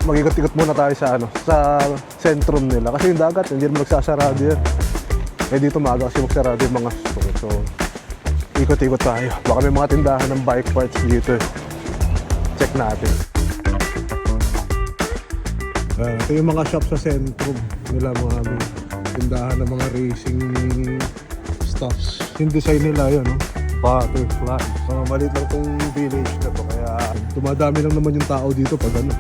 mag-ikot-ikot muna tayo sa sa sentrum nila. Kasi yung dagat, hindi naman magsasarado yan. Eh dito maaga kasi magsarado yung mga store. So, ikot-ikot tayo. Baka may mga tindahan ng bike parts dito. Check natin. Ito yung mga shop sa sentrum nila, mga tindahan ng mga racing stuffs. Yung design nila yun, no? Butterfly. Maliit lang itong village na to, kaya dumadami lang naman yung tao dito pag ano.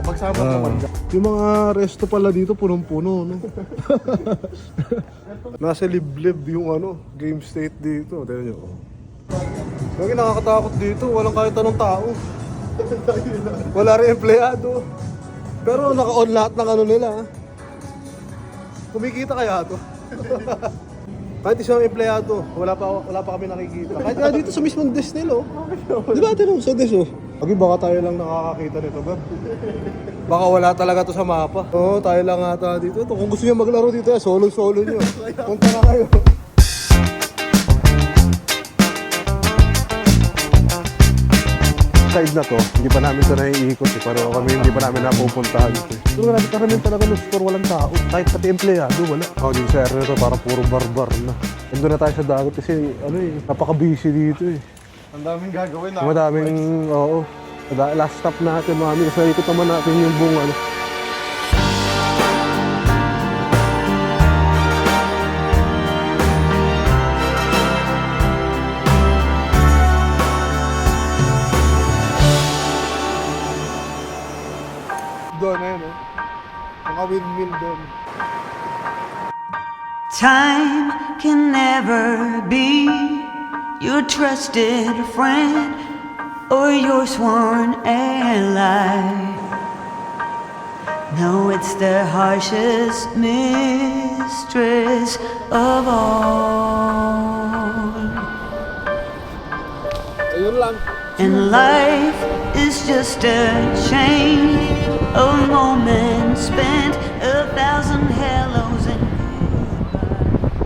Magsama naman dyan. Yung mga resto pala dito punong-puno, no? Nasa liblib yung game state dito. Tignan nyo. Lagi nakakatakot dito, walang kahit anong tao. Wala rin empleyado. Pero naka-on lahat ng nila. Kumikita kaya to? Kahit isang empleyado, wala pa kami nakikita. Kahit nga dito sa mismong desk nila, Di ba tinong sa desk, Lagi baka tayo lang nakakakita nito, Gab. Baka wala talaga to sa mapa. Oo, tayo lang ata dito. Kung gusto niyo maglaro dito, solo-solo niyo. Punta na kayo. Side na to, hindi pa namin ito naiikot pero kami hindi pa namin napupuntahan ito. Pero karamihan talaga ng store walang tao. Kahit pati empleyado, wala. Yung server nito para puro barbar na. Nandun na tayo sa dagat kasi napaka-busy dito Ang daming gagawin na. Madaming, oo. Last stop natin mga kasi ikot naman natin yung buong doon na yun, mga windmill doon. Time can never be your trusted friend or your sworn ally. No, it's the harshest mistress of all. Ayun lang. And life is just a chain of